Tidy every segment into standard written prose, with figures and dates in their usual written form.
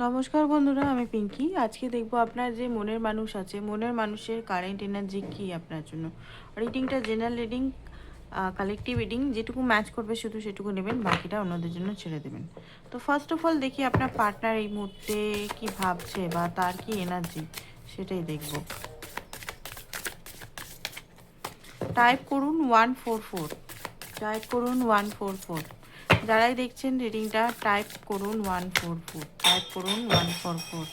নমস্কার বন্ধুরা, আমি পিঙ্কি। আজকে দেখবো আপনার যে মনের মানুষ আছে, মনের মানুষের কারেন্ট এনার্জি কী আপনার জন্য। রিডিংটা জেনারেল রিডিং, কালেকটিভ রিডিং, যেটুকু ম্যাচ করবে শুধু সেটুকু নেবেন, বাকিটা অন্যদের জন্য ছেড়ে দেবেন। তো ফার্স্ট অফ অল দেখি আপনার পার্টনার এই মুহূর্তে কি ভাবছে বা তার কি এনার্জি, সেটাই দেখব। টাইপ করুন 144, টাইপ করুন 144। যারাই দেখছেন রিডিংটা টাইপ করুন 144, টাইপ করুন 144,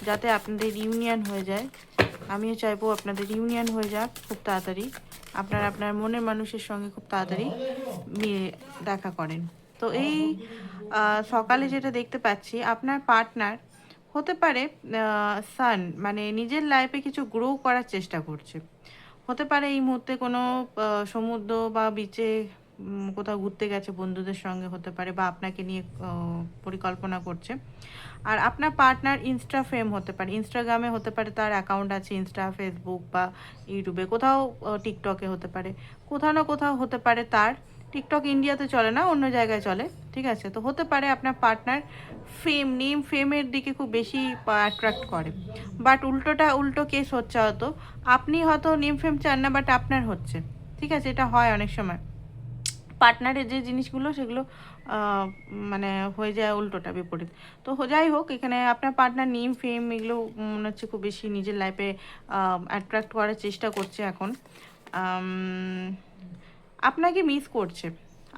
যাতে আপনাদের ইউনিয়ন হয়ে যায়। আমিও চাইবো আপনাদের ইউনিয়ন হয়ে যাক খুব তাড়াতাড়ি, আপনারা আপনার মনের মানুষের সঙ্গে খুব তাড়াতাড়ি দেখা করেন। তো এই সকালে যেটা দেখতে পাচ্ছি, আপনার পার্টনার হতে পারে সান, মানে নিজের লাইফে কিছু গ্রো করার চেষ্টা করছে। হতে পারে এই মুহূর্তে কোনো সমুদ্র বা বিচে কোথাও ঘুরতে গেছে বন্ধুদের সঙ্গে, হতে পারে বা আপনাকে নিয়ে পরিকল্পনা করছে। আর আপনার পার্টনার ইনস্টা ফেম হতে পারে, ইনস্টাগ্রামে হতে পারে, তার অ্যাকাউন্ট আছে ইনস্টা, ফেসবুক বা ইউটিউবে, কোথাও টিকটকে হতে পারে, কোথাও না কোথাও হতে পারে তার। টিকটক ইন্ডিয়াতে চলে না, অন্য জায়গায় চলে, ঠিক আছে। তো হতে পারে আপনার পার্টনার ফেম, নেম ফেমের দিকে খুব বেশি অ্যাট্রাক্ট করে। বাট উল্টো কেস হচ্ছে, হয়তো আপনি হয়তো নেম ফেম চান না, বাট আপনার হচ্ছে, ঠিক আছে। এটা হয় অনেক সময়, পার্টনারের যে জিনিসগুলো সেগুলো মানে হয়ে যায় উল্টোটা, বিপরীত। তো যাই হোক, এখানে আপনার পার্টনার নেম ফেম এগুলো মনে হচ্ছে খুব বেশি নিজের লাইফে অ্যাট্রাক্ট করার চেষ্টা করছে এখন। আপনাকে মিস করছে,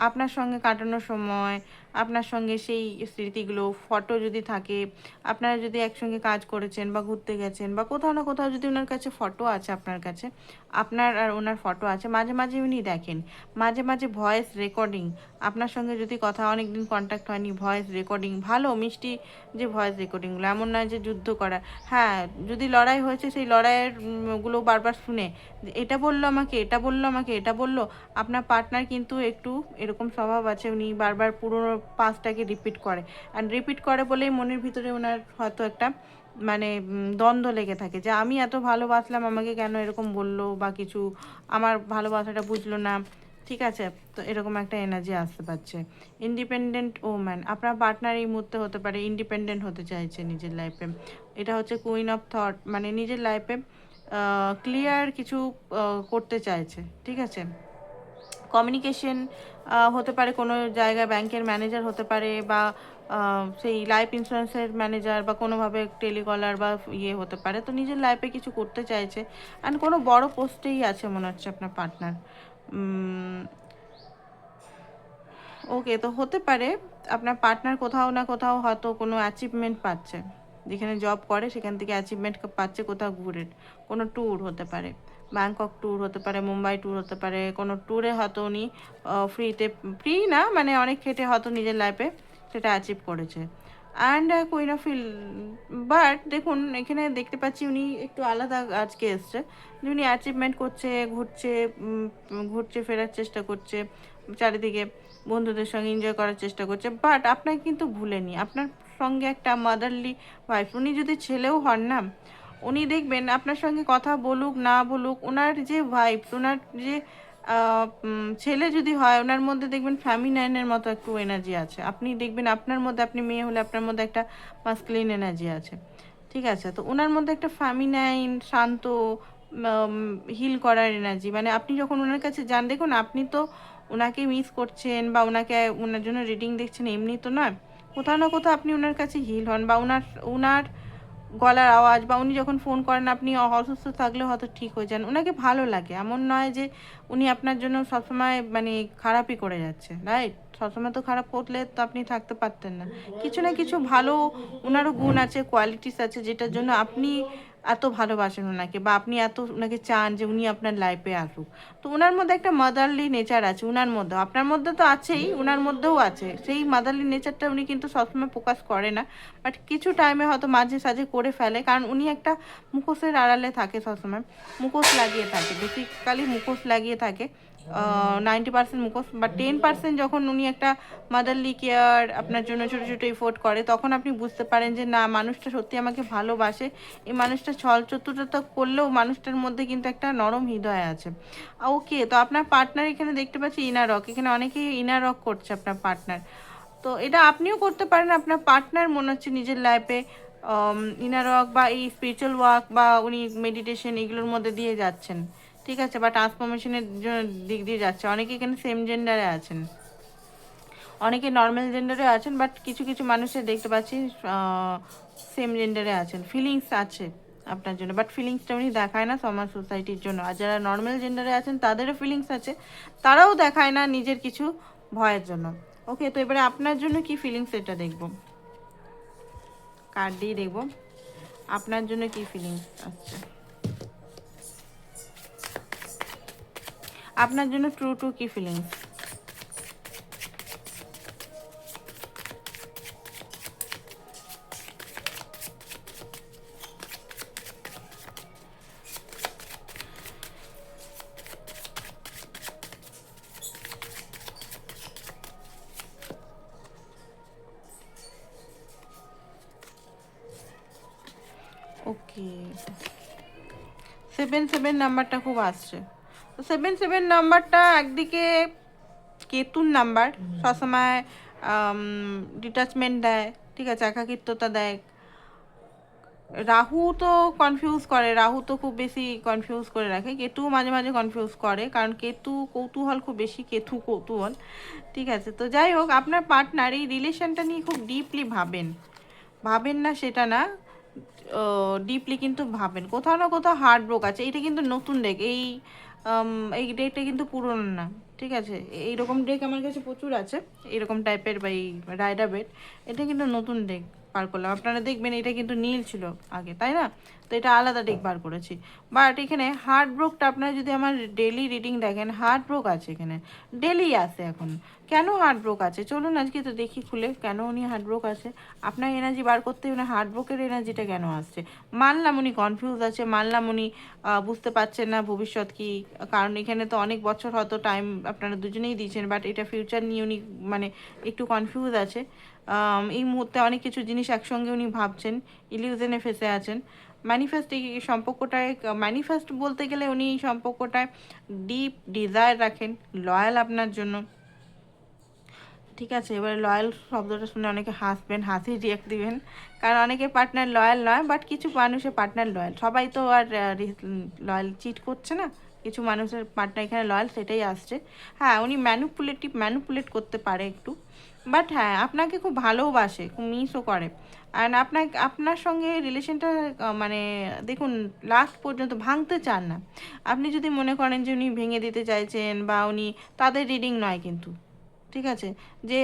আপনার সঙ্গে কাটানোর সময়, আপনার সঙ্গে সেই স্মৃতিগুলো, ফটো যদি থাকে, আপনারা যদি একসঙ্গে কাজ করেছেন বা ঘুরতে গেছেন বা কোথাও না কোথাও যদি ওনার কাছে ফটো আছে, আপনার কাছে আপনার আর ওনার ফটো আছে, মাঝে মাঝে উনি দেখেন, মাঝে মাঝে ভয়েস রেকর্ডিং, আপনার সঙ্গে যদি কথা অনেক দিন কন্ট্যাক্ট হয়নি, ভয়েস রেকর্ডিং, ভালো মিষ্টি যে ভয়েস রেকর্ডিংগুলো, এমন নয় যে যুদ্ধ করা। হ্যাঁ, যদি লড়াই হয়েছে সেই লড়াইয়ের গুলো বারবার শুনে, এটা বললো আমাকে, এটা বললো আমাকে, এটা বললো। আপনার পার্টনার কিন্তু একটু এরকম স্বভাব আছে, উনি বারবার পুরোনো পাস্টটাকে রিপিট করে। অ্যান্ড রিপিট করে বলেই মনের ভিতরে ওনার হয়তো একটা মানে দ্বন্দ্ব লেগে থাকে, যে আমি এত ভালোবাসলাম, আমাকে কেন এরকম বললো বা কিছু, আমার ভালোবাসাটা বুঝলো না, ঠিক আছে। তো এরকম একটা এনার্জি আসতে পারছে। ইন্ডিপেন্ডেন্ট ওম্যান, আপনার পার্টনার এই মুহূর্তে হতে পারে ইন্ডিপেন্ডেন্ট হতে চাইছে নিজের লাইফে। এটা হচ্ছে কুইন অফ থট, মানে নিজের লাইফে ক্লিয়ার কিছু করতে চাইছে, ঠিক আছে। কমিউনিকেশন হতে পারে, কোনো জায়গায় ব্যাংকের ম্যানেজার হতে পারে, বা সেই লাইফ ইন্স্যুরেন্সের ম্যানেজার, বা কোনোভাবে টেলিকলার বা ইয়ে হতে পারে। তো নিজের লাইফে কিছু করতে চাইছে, অ্যান্ড কোনো বড় পোস্টেই আছে মনে হচ্ছে আপনার পার্টনার। ওকে, তো হতে পারে আপনার পার্টনার কোথাও না কোথাও হয়তো কোনো অ্যাচিভমেন্ট পাচ্ছে, যেখানে জব করে সেখান থেকে অ্যাচিভমেন্ট পাচ্ছে, কোথাও ঘুরে, কোনো ট্যুর হতে পারে, ব্যাংকক ট্যুর হতে পারে, মুম্বাই ট্যুর হতে পারে, কোনো ট্যুরে হয়তো উনি ফ্রিতে, ফ্রি না মানে অনেক খেটে হয়তো নিজের লাইফে সেটা অ্যাচিভ করেছে। And queen of feel, but দেখুন এখানে দেখতে পাচ্ছি উনি একটু আলাদা আজকে এসছে, যে উনি অ্যাচিভমেন্ট করছে, ঘুরছে, ঘুরছে ফেরার চেষ্টা করছে চারিদিকে, বন্ধুদের সঙ্গে এনজয় করার চেষ্টা করছে। বাট আপনাকে কিন্তু ভুলেনি, আপনার সঙ্গে একটা মাদারলি ওয়াইফ, উনি যদি ছেলেও হন না, উনি দেখবেন আপনার সঙ্গে কথা বলুক না বলুক, ওনার যে ওয়াইফ, ওনার যে ছেলে যদি হয়, ওনার মধ্যে দেখবেন ফ্যামিনাইনের মতো একটু এনার্জি আছে। আপনি দেখবেন আপনার মধ্যে, আপনি মেয়ে হলে আপনার মধ্যে একটা মাস্কুলিন এনার্জি আছে, ঠিক আছে। তো ওনার মধ্যে একটা ফ্যামিনাইন, শান্ত, হিল করার এনার্জি, মানে আপনি যখন ওনার কাছে যান, দেখুন আপনি তো ওনাকে মিস করছেন বা ওনাকে, ওনার জন্য রিডিং দেখছেন এমনি তো নয়, কোথাও না কোথাও আপনি ওনার কাছে হিল হন, বা ওনার ওনার গলার আওয়াজ, বা উনি যখন ফোন করেন, আপনি অসুস্থ থাকলেও হয়তো ঠিক হয়ে যান, ওনাকে ভালো লাগে। এমন নয় যে উনি আপনার জন্য সবসময় মানে খারাপই করে যাচ্ছে, রাইট? সবসময় তো খারাপ করলে তো আপনি থাকতে পারতেন না। কিছু না কিছু ভালো ওনারও গুণ আছে, কোয়ালিটিস আছে, যেটার জন্য আপনি এত ভালোবাসেন ওনাকে, বা আপনি এত ওনাকে চান যে উনি আপনার লাইফে আসুক। তো ওনার মধ্যে একটা মাদারলি নেচার আছে, ওনার মধ্যে, আপনার মধ্যে তো আছেই, ওনার মধ্যেও আছে সেই মাদারলি নেচারটা। উনি কিন্তু সবসময় প্রকাশ করে না, বাট কিছু টাইমে হয়তো মাঝে সাঝে করে ফেলে, কারণ উনি একটা মুখোশের আড়ালে থাকে সবসময়, মুখোশ লাগিয়ে থাকে, বেসিক্যালি মুখোশ লাগিয়ে থাকে। 90% মুখোশ, বা 10% যখন উনি একটা মাদারলি কেয়ার আপনার জন্য ছোটো ছোটো এফোর্ট করে, তখন আপনি বুঝতে পারেন যে না, মানুষটা সত্যি আমাকে ভালোবাসে। এই মানুষটা ছল চতুরতা করলেও মানুষটার মধ্যে কিন্তু একটা নরম হৃদয় আছে। ওকে, তো আপনার পার্টনার এখানে দেখতে পাচ্ছি ইনার রক, এখানে অনেকেই ইনার রক করছে আপনার পার্টনার। তো এটা আপনিও করতে পারেন। আপনার পার্টনার মনে হচ্ছে নিজের লাইফে ইনার ওয়ার্ক বা এই স্পিরিচুয়াল ওয়ার্ক বা উনি মেডিটেশন এগুলোর মধ্যে দিয়ে যাচ্ছেন, ঠিক আছে, বা ট্রান্সফরমেশনের দিক দিয়ে যাচ্ছে। অনেকে এখানে সেম জেন্ডারে আছেন, অনেকে নর্মাল জেন্ডারে আছেন, বাট কিছু কিছু মানুষের দেখতে পাচ্ছি সেম জেন্ডারে আছেন। ফিলিংস আছে আপনার জন্য, বাট ফিলিংসটা উনি দেখায় না সমাজ সোসাইটির জন্য। আর যারা নর্মাল জেন্ডারে আছেন তাদেরও ফিলিংস আছে, তারাও দেখায় না নিজের কিছু ভয়ের জন্য। ওকে, তো এবারে আপনার জন্য কি ফিলিংস এটা দেখব, কার্ড দিয়ে দেখব আপনার জন্য কি ফিলিংস আসছে। আপনার জন্য ট্রু টু কি ফিলিংস। ওকে, 7 নাম্বারটা খুব আসছে। তো 7 নাম্বারটা একদিকে কেতুর নাম্বার, সবসময় ডিটাচমেন্ট দেয়, ঠিক আছে, একাকিত্বতা দেয়। রাহু তো কনফিউজ করে, রাহু তো খুব বেশি কনফিউজ করে রাখে। কেতুও মাঝে মাঝে কনফিউজ করে, কারণ কেতু কৌতূহল খুব বেশি, কেতু কৌতূহল, ঠিক আছে। তো যাই হোক, আপনার পার্টনার এই রিলেশনটা নিয়ে খুব ডিপলি ভাবেন, ভাবেন না সেটা না, ডিপলি কিন্তু ভাবেন। কোথাও না কোথাও হার্ট ব্রোক আছে। এটা কিন্তু নতুন ডেক, এই ডেকটা কিন্তু পুরনো না, ঠিক আছে। এইরকম ডেক আমার কাছে প্রচুর আছে, এইরকম টাইপের বা এই রাইডার বেড। এটা কিন্তু নতুন ডেক বার করলাম। আপনারা দেখবেন এটা কিন্তু নীল ছিল আগে, তাই না? তো এটা আলাদা ডেক বার করেছি। বাট এখানে হার্ট ব্রোকটা আপনারা যদি আমার ডেলি রিডিং দেখেন, হার্ট ব্রোক আছে এখানে, ডেলি আসে এখন। কেন হার্ট ব্রোক আছে চলুন আজকে তো দেখি খুলে, কেন উনি হার্ট ব্রোক আছে। আপনার এনার্জি বার করতে উনি হার্ট ব্রোকের এনার্জিটা কেন আসছে। মানলাম উনি কনফিউজ আছে, মানলাম উনি বুঝতে পারছেন না ভবিষ্যৎ কি, কারণ এখানে তো অনেক বছর হয়তো টাইম আপনারা দুজনেই দিয়েছেন, বাট এটা ফিউচার নিয়ে উনি মানে একটু কনফিউজ আছে। এই মুহূর্তে অনেক কিছু জিনিস একসঙ্গে উনি ভাবছেন, ইলিউশনে ফেসে আছেন। ম্যানিফেস্ট এই সম্পর্কটায়, ম্যানিফেস্ট বলতে গেলে উনি এই সম্পর্কটায় ডিপ ডিজায়ার রাখেন, লয়াল আপনার জন্য, ঠিক আছে। এবারে লয়াল শব্দটা শুনে অনেকে হাসবেন, হাসি রিয়াক্ট দিবেন, কারণ অনেকে পার্টনার লয়াল নয়, বাট কিছু মানুষের পার্টনার লয়াল। সবাই তো আর লয়াল চিট করছে না, কিছু মানুষের পার্টনার এখানে লয়াল, সেটাই আসছে। হ্যাঁ, উনি ম্যানুপুলেট করতে পারে একটু, বাট হ্যাঁ আপনাকে খুব ভালোবাসে, খুব মিসও করে। অ্যান্ড আপনার সঙ্গে রিলেশনটা মানে দেখুন লাস্ট পর্যন্ত ভাঙতে চান না। আপনি যদি মনে করেন যে উনি ভেঙে দিতে চাইছেন বা উনি, তাদের রিডিং নয় কিন্তু, ঠিক আছে, যে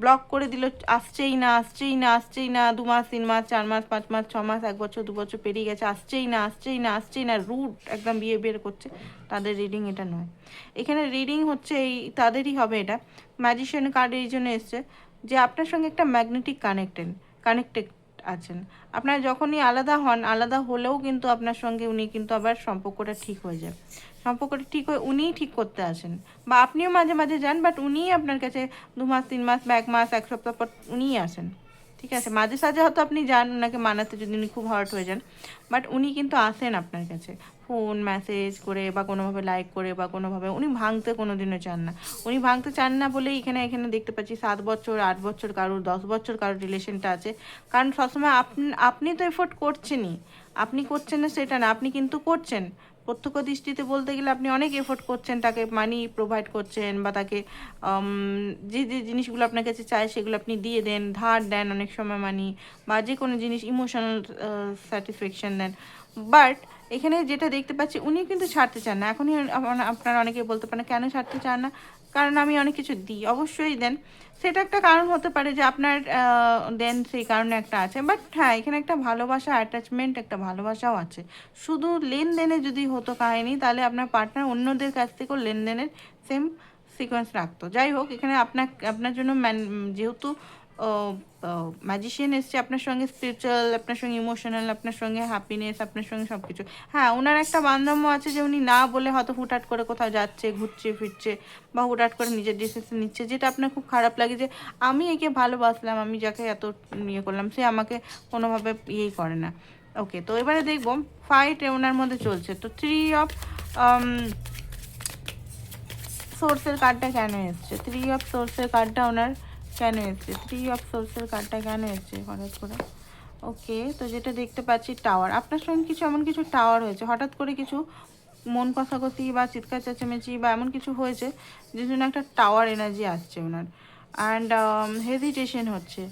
ব্লক করে দিল, আসছেই না আসছেই না আসছেই না, 2 মাস 3 মাস 4 মাস 5 মাস 6 মাস 1 বছর 2 বছর পেরিয়ে গেছে, আসছেই না আসছেই না আসছেই না, রুট একদম বিহেভিয়ার করছে, তাদের রিডিং এটা নয়। এখানে রিডিং হচ্ছে এই তাদেরই হবে এটা। ম্যাজিশিয়ান কার্ড এই জন্য এসছে যে আপনার সঙ্গে একটা ম্যাগনেটিক কানেক্টেড আছেন। আপনার যখনই আলাদা হন, আলাদা হলেও কিন্তু আপনার সঙ্গে উনি কিন্তু আবার সম্পর্কটা ঠিক হয়ে যায়, সম্পর্কটা ঠিক হয়ে উনিই ঠিক করতে আসেন, বা আপনিও মাঝে মাঝে যান, বাট উনিই আপনার কাছে 2 মাস 3 মাস বা 1 মাস 1 সপ্তাহ পর উনিই আসেন, ঠিক আছে। মাঝে সাঝে হয়তো আপনি যান ওনাকে মানাতে, যদি উনি খুব হার্ট হয়ে যান, বাট উনি কিন্তু আসেন আপনার কাছে ফোন মেসেজ করে বা কোনোভাবে লাইক করে বা কোনোভাবে। উনি ভাঙতে কোনো দিনও চান না, উনি ভাঙতে চান না বলেই এখানে এখানে দেখতে পাচ্ছি 7 বছর 8 বছর কারোর 10 বছর কারোর রিলেশনটা আছে। কারণ সবসময় আপনি তো এফোর্ট করছেনই, আপনি করছেন না সেটা না, আপনি কিন্তু করছেন। প্রত্যক্ষ দৃষ্টিতে বলতে গেলে আপনি অনেক এফোর্ট করছেন, তাকে মানি প্রোভাইড করছেন, বা তাকে যে যে জিনিসগুলো আপনার কাছে চায় সেগুলো আপনি দিয়ে দেন, ধার দেন অনেক সময় মানি, বা যে কোনো জিনিস ইমোশনাল স্যাটিসফ্যাকশন দেন। বাট এখানে যেটা দেখতে পাচ্ছি উনি কিন্তু ছাড়তে চান না। এখনই আপনারা অনেকে বলতে পারেন কেন ছাড়তে চান না, কারণ আমি অনেক কিছু দিই, অবশ্যই দেন, সেটা একটা কারণ হতে পারে যে আপনার দেন, সেই কারণে একটা আছে। বাট হ্যাঁ, এখানে একটা ভালোবাসা, অ্যাটাচমেন্ট, একটা ভালোবাসাও আছে। শুধু লেনদেনে যদি হতো কাহিনি, তাহলে আপনার পার্টনার অন্যদের কাছ থেকেও লেনদেনের সেম সিকোয়েন্স রাখতো। যাই হোক, এখানে আপনার জন্য যেহেতু ম্যাজিশিয়ান এসছে আপনার সঙ্গে, স্পিরিচুয়াল, আপনার সঙ্গে ইমোশনাল, আপনার সঙ্গে হ্যাপিনেস, আপনার সঙ্গে সব কিছু। হ্যাঁ, ওনার একটা বান্ধব্য আছে যে উনি না বলে হয়তো হুটহাট করে কোথাও যাচ্ছে, ঘুরছে ফিরছে, বা হুটহাট করে নিজের ডিসিশন নিচ্ছে, যেটা আপনার খুব খারাপ লাগে যে আমি একে ভালোবাসলাম, আমি যাকে এত ইয়ে করলাম, সে আমাকে কোনোভাবে ইয়েই করে না। ওকে, তো এবারে দেখবো ফাইট ওনার মধ্যে চলছে। তো 3 অফ সোর্সের কার্ডটা কেন এসছে, 3 অফ সোর্সের কার্ডটা ওনার কেন এসছে? 3 অফ সোর্সের কার্ডটা কেন এসছে হঠাৎ করে? ওকে, তো যেটা দেখতে পাচ্ছি টাওয়ার, আপনার সঙ্গে কিছু এমন কিছু টাওয়ার হয়েছে, হঠাৎ করে কিছু মন কষাকষি বা চিৎকার চেঁচামেচি বা এমন কিছু হয়েছে যে জন্য একটা টাওয়ার এনার্জি আসছে ওনার। অ্যান্ড হেজিটেশন হচ্ছে।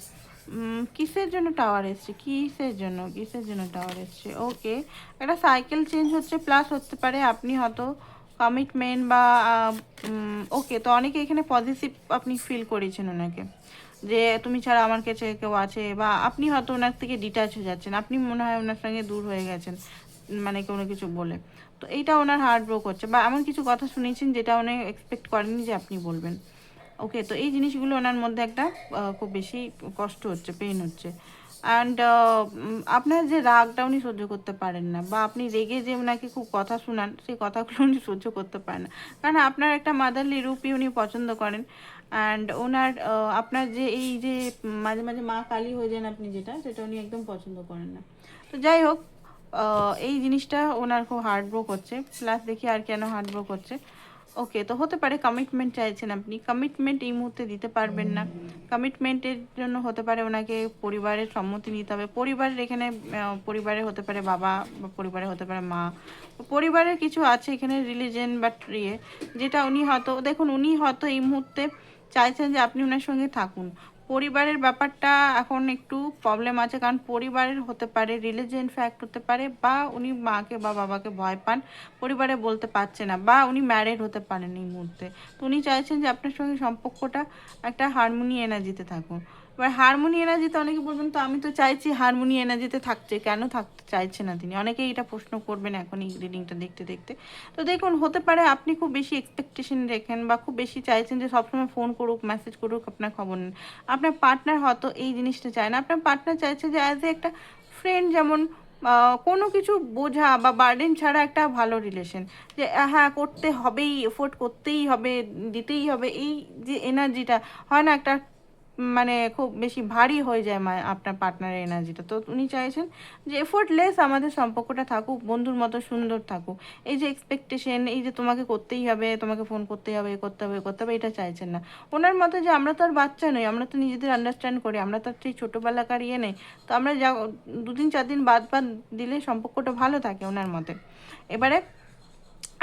কিসের জন্য টাওয়ার এসছে? কিসের জন্য টাওয়ার এসছে? ওকে, একটা সাইকেল চেঞ্জ হচ্ছে, প্লাস হতে পারে আপনি হয়তো কমিটমেন্ট বা ওকে, তো অনেকে এখানে পজিটিভ আপনি ফিল করেছেন ওনাকে, যে তুমি ছাড়া আমার কাছে কেউ আছে, বা আপনি হয়তো ওনার থেকে ডিটাচ হয়ে যাচ্ছেন, আপনি মনে হয় ওনার সঙ্গে দূর হয়ে গেছেন, মানে কোনো কিছু বলে। তো এইটা ওনার হার্ট ব্রোক হচ্ছে, বা এমন কিছু কথা শুনেছেন যেটা উনি এক্সপেক্ট করেননি যে আপনি বলবেন। ওকে, তো এই জিনিসগুলো ওনার মধ্যে একটা খুব বেশি কষ্ট হচ্ছে, পেইন হচ্ছে। অ্যান্ড আপনার যে রাগটা উনি সহ্য করতে পারেন না, বা আপনি রেগে যে ওনাকে খুব কথা শোনান, সেই কথাগুলো উনি সহ্য করতে পারেন না, কারণ আপনার একটা মাদারলি রূপই উনি পছন্দ করেন। অ্যান্ড ওনার আপনার যে এই যে মাঝে মাঝে মা কালী হয়ে যান আপনি, যেটা সেটা উনি একদম পছন্দ করেন না। তো যাই হোক, এই জিনিসটা ওনার খুব হার্ট ব্রোক হচ্ছে, প্লাস দেখি আর কেন হার্ট ব্রোক হচ্ছে। ওকে, তো হতে পারে কমিটমেন্ট চাইছেন আপনি, কমিটমেন্ট এই মুহূর্তে দিতে পারবেন না। কমিটমেন্টের জন্য হতে পারে ওনাকে পরিবারের সম্মতি নিতে হবে। পরিবারের এখানে পরিবারে হতে পারে বাবা, বা পরিবারে হতে পারে মা, পরিবারের কিছু আছে এখানে রিলিজন বা ইয়ে, যেটা উনি হয়তো দেখুন, উনি হয়তো এই মুহূর্তে চাইছেন যে আপনি ওনার সঙ্গে থাকুন। পরিবারের ব্যাপারটা এখন একটু প্রবলেম আছে, কারণ পরিবারের হতে পারে রিলিজিয়ন ফ্যাক্ট হতে পারে, বা উনি মাকে বা বাবাকে ভয় পান, পরিবারে বলতে পারছে না, বা উনি ম্যারিড হতে পারেন এই মুহূর্তে। তো উনি চাইছেন যে আপনার সঙ্গে সম্পর্কটা একটা হারমোনি এনার্জিতে থাকুন। এবার হারমোনি এনার্জিতে অনেকে বলবেন, তো আমি তো চাইছি হারমোনি এনার্জিতে থাকছে, কেন থাকতে চাইছে না তিনি? অনেকেই এটা প্রশ্ন করবেন এখন এই রিডিংটা দেখতে দেখতে। তো দেখুন, হতে পারে আপনি খুব বেশি এক্সপেকটেশন রেখেন, বা খুব বেশি চাইছেন যে সবসময় ফোন করুক, মেসেজ করুক, আপনার খবর নেন। আপনার পার্টনার হয়তো এই জিনিসটা চায় না, আপনার পার্টনার চাইছে যে অ্যাজ এ একটা ফ্রেন্ড, যেমন কোনো কিছু বোঝা বা বার্ডেন ছাড়া একটা ভালো রিলেশন, যে হ্যাঁ করতে হবেই, এফোর্ট করতেই হবে, দিতেই হবে, এই যে এনার্জিটা হয় না একটা, মানে খুব বেশি ভারী হয়ে যায় আপনার পার্টনারের এনার্জিটা। তো উনি চাইছেন যে এফোর্টলেস আমাদের সম্পর্কটা থাকুক, বন্ধুর মতো সুন্দর থাকুক। এই যে এক্সপেকটেশন, এই যে তোমাকে করতেই হবে, তোমাকে ফোন করতেই হবে, এ করতে হবে, এ করতে হবে, এটা চাইছেন না। ওনার মতে যে আমরা তো আর বাচ্চা নই, আমরা তো নিজেদের আন্ডারস্ট্যান্ড করি, আমরা তো আর সেই ছোটোবেলাকার ইয়ে নেই। তো আমরা যা 2 দিন 4 দিন বাদ বাদ দিলে সম্পর্কটা ভালো থাকে ওনার মতে। এবারে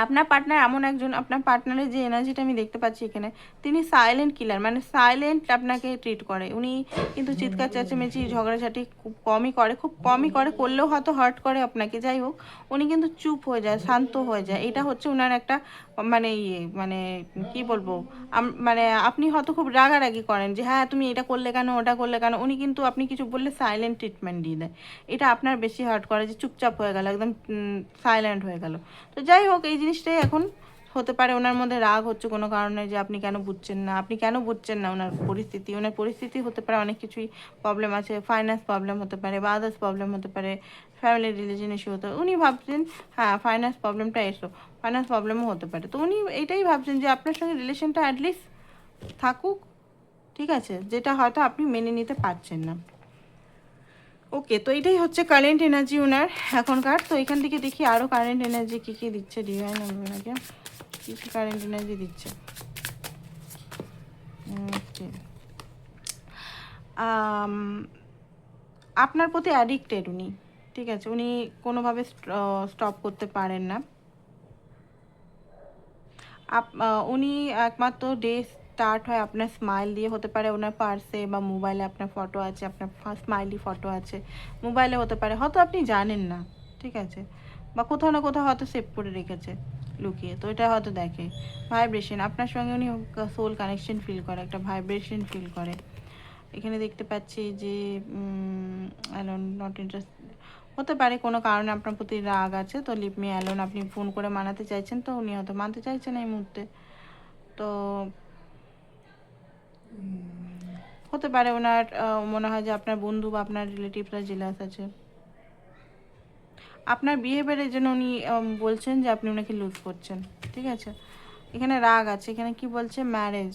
আপনার পার্টনার এমন একজন, আপনার পার্টনারের যে এনার্জিটা আমি দেখতে পাচ্ছি এখানে, তিনি সাইলেন্ট কিলার, মানে সাইলেন্ট আপনাকে ট্রিট করে। উনি কিন্তু চিৎকার চেঁচামেচি ঝগড়াঝাটি খুব কমই করে, খুব কমই করে, করলেও হয়তো হার্ট করে আপনাকে। যাই হোক, উনি কিন্তু চুপ হয়ে যায়, শান্ত হয়ে যায়। এটা হচ্ছে ওনার একটা মানে ইয়ে, মানে কি বলবো, মানে আপনি হয়তো খুব রাগারাগি করেন যে হ্যাঁ তুমি এটা করলে কেন, ওটা করলে কেন, উনি কিন্তু আপনি কিছু বললে সাইলেন্ট ট্রিটমেন্ট দিয়ে দেয়। এটা আপনার বেশি হার্ট করে, যে চুপচাপ হয়ে গেল, একদম সাইলেন্ট হয়ে গেল। তো যাই হোক, এই জিনিসটাই এখন হতে পারে ওনার মধ্যে রাগ হচ্ছে কোনো কারণে, যে আপনি কেন বুঝছেন না, আপনি কেন বুঝছেন না ওনার পরিস্থিতি হতে পারে, অনেক কিছুই প্রবলেম আছে, ফাইন্যান্স প্রবলেম হতে পারে, বা আদার্স প্রবলেম হতে পারে, ফ্যামিলি রিলেশন ইস্যু হতে পারে। উনি ভাবছেন হ্যাঁ ফাইন্যান্স প্রবলেমটা ফাইন্যান্স প্রবলেমও হতে পারে। তো উনি এটাই ভাবছেন যে আপনার সঙ্গে রিলেশনটা অ্যাটলিস্ট থাকুক, ঠিক আছে, যেটা হয়তো আপনি মেনে নিতে পারছেন না। ওকে, তো এটাই হচ্ছে কারেন্ট এনার্জি ওনার এখনকার। তো এখান থেকে দেখি আরও কারেন্ট এনার্জি কী কী দিচ্ছে ডিভাইন ওনাকে, কী কী কারেন্ট এনার্জি দিচ্ছে। ওকে, আপনার প্রতি অ্যাডিক্টেড উনি, ঠিক আছে, উনি কোনোভাবে স্টপ করতে পারেন না। উনি একমাত্র ডে স্টার্ট হয় আপনার স্মাইল দিয়ে। হতে পারে ওনার পার্সে বা মোবাইলে আপনার ফটো আছে, আপনার স্মাইলি ফটো আছে মোবাইলে, হতে পারে হয়তো আপনি জানেন না, ঠিক আছে, বা কোথাও না কোথাও হয়তো সেভ করে রেখেছে লুকিয়ে, তো এটা হয়তো দেখে। ভাইব্রেশন, আপনার সঙ্গে উনি সোল কানেকশন ফিল করে, একটা ভাইব্রেশন ফিল করে। এখানে দেখতে পাচ্ছি যে অ্যালোন, নট ইন্টারেস্ট, হতে পারে কোনো কারণে আপনার প্রতি রাগ আছে, তো লিভ মি অ্যালোন আপনি ফোন করে মানাতে চাইছেন, তো উনি হয়তো মানতে চাইছেন এই মুহূর্তে। তো হতে পারে ওনার মনে হয় যে আপনার বন্ধু বা আপনার রিলেটিভরা জেলাস আছে আপনার বিহেভিয়ারের জন্য। উনি বলছেন যে আপনি ওনাকে লুজ করছেন, ঠিক আছে। এখানে রাগ আছে, এখানে কি বলছে, ম্যারেজ,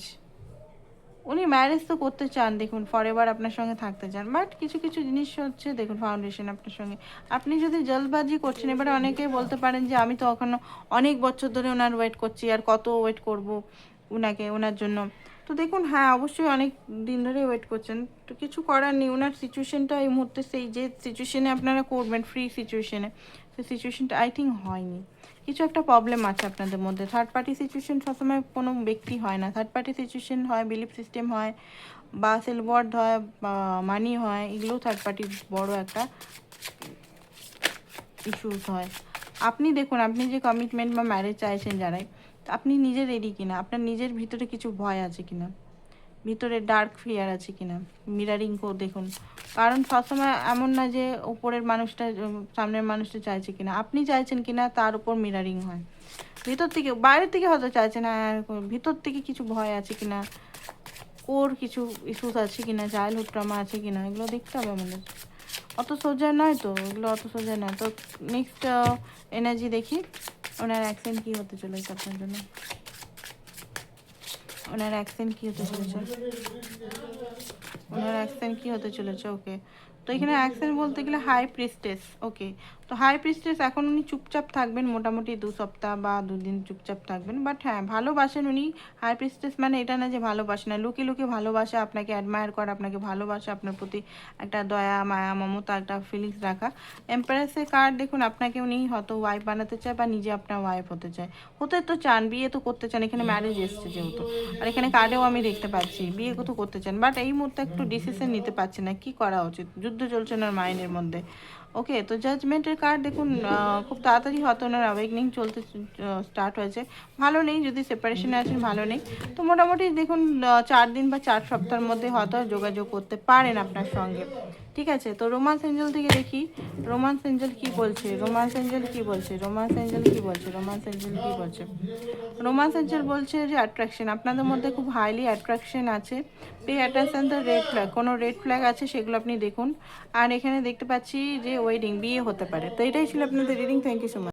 উনি ম্যারেজ তো করতে চান, দেখুন ফরএভার আপনার সঙ্গে থাকতে চান, বাট কিছু কিছু জিনিস হচ্ছে, দেখুন ফাউন্ডেশন আপনার সঙ্গে, আপনি যদি জলবাজি করছেন। এবারে অনেকে বলতে পারেন যে আমি তো এখনো অনেক বছর ধরে ওনার ওয়েট করছি, আর কত ওয়েট করব ওনাকে, ওনার জন্য। তো দেখুন, হ্যাঁ অবশ্যই অনেক দিন ধরে ওয়েট করছেন, তো কিছু করার নেই। ওনার সিচুয়েশনটা এই মুহূর্তে সেই যে সিচুয়েশনে আপনারা করবেন ফ্রি সিচুয়েশনে, সেই সিচুয়েশনটা আই থিঙ্ক হয়নি। কিছু একটা প্রবলেম আছে আপনাদের মধ্যে। থার্ড পার্টি সিচুয়েশন সবসময় কোনো ব্যক্তি হয় না, থার্ড পার্টি সিচুয়েশন হয় বিলিফ সিস্টেম হয়, বা সেলওয়ার্ড হয়, বা মানি হয়, এগুলো থার্ড পার্টি বড় একটা ইস্যুস হয়। আপনি দেখুন, আপনি যে কমিটমেন্ট বা ম্যারেজ চাইছেন যারাই, আপনি নিজে রেডি কিনা, আপনার নিজের ভিতরে কিছু ভয় আছে কিনা, ভিতরে ডার্ক ফিয়ার আছে কিনা, মিরারিং দেখুন। কারণ সবসময় এমন না যে উপরের মানুষটা সামনের মানুষটা চাইছে কিনা, আপনি চাইছেন কিনা তার উপর মিরারিং হয়। ভিতর থেকে, বাইরের থেকে হয়তো চাইছে না, ভিতর থেকে কিছু ভয় আছে কিনা, ওর কিছু ইস্যুস আছে কিনা, চাইল্ডহুড ট্রমা আছে কিনা, এগুলো দেখতে হবে আমাদের। অত সোজা নয় তো এগুলো, অত সোজা নয় তো। নেক্সট এনার্জি দেখি, ওনার অ্যাকসেন্ট কী হতে চলেছে আপনার জন্য, ওনার অ্যাকসেন্ট কী হতে চলেছে, ওনার অ্যাকসেন্ট কী হতে চলেছে। ওকে, তো এখানে অ্যাকসেন্ট বলতে গেলে হাই প্রিস্টেস। ওকে, তো হাই প্রিস্টেস এখন উনি চুপচাপ থাকবেন মোটামুটি 2 সপ্তাহ বা 2 দিন চুপচাপ থাকবেন, বাট হ্যাঁ ভালোবাসেন উনি। হাই প্রিস্টেস মানে এটা না যে ভালোবাসে না, লুকিয়ে লুকিয়ে ভালোবাসা, আপনাকে অ্যাডমায়ার করা, আপনাকে ভালোবাসা, আপনার প্রতি একটা দয়া মায়া মমতা একটা ফিলিংস রাখা। এম্পারেসের কার্ড দেখুন, আপনাকে উনি হয়তো ওয়াইফ বানাতে চায় বা নিজে আপনার ওয়াইফ হতে চায়, হতে তো চান, বিয়ে তো করতে চান, এখানে ম্যারেজ এসছে যেহেতু, আর এখানে কার্ডেও আমি দেখতে পাচ্ছি বিয়ে তো করতে চান, বাট এই মুহূর্তে একটু ডিসিশন নিতে পারছে না কি করা উচিত, যুদ্ধ চলছে ওনার মাইন্ডের মধ্যে। ওকে, তো জাজমেন্টের কার্ড দেখুন, খুব তাড়াতাড়ি হয়তো ওনার অ্যাওয়েকনিং চলতে স্টার্ট হয়েছে, ভালো নেই, যদি সেপারেশনে আছেন ভালো নেই, তো মোটামুটি দেখুন 4 দিন বা 4 সপ্তাহের মধ্যে হয়তো যোগাযোগ করতে পারেন আপনার সঙ্গে। ঠিক আছে, তো রোমান্স এঞ্জেল থেকে দেখি, রোমান্স এঞ্জেল কি বলছে, রোমান্স এঞ্জেল কি বলছে, রোমান্স এঞ্জেল কি বলছে, রোমান্স এঞ্জেল কি বলছে। রোমান্স এঞ্জেল বলছে যে অ্যাট্রাকশন, আপনাদের মধ্যে খুব হাইলি অ্যাট্রাকশন আছে। Pay attention the red flag, কোনো রেড ফ্ল্যাগ আছে সেগুলো আপনি দেখুন। আর এখানে দেখতে পাচ্ছি যে ওয়েডিং, বিয়ে হতে পারে। তো এটাই ছিল আপনাদের reading. Thank you so much.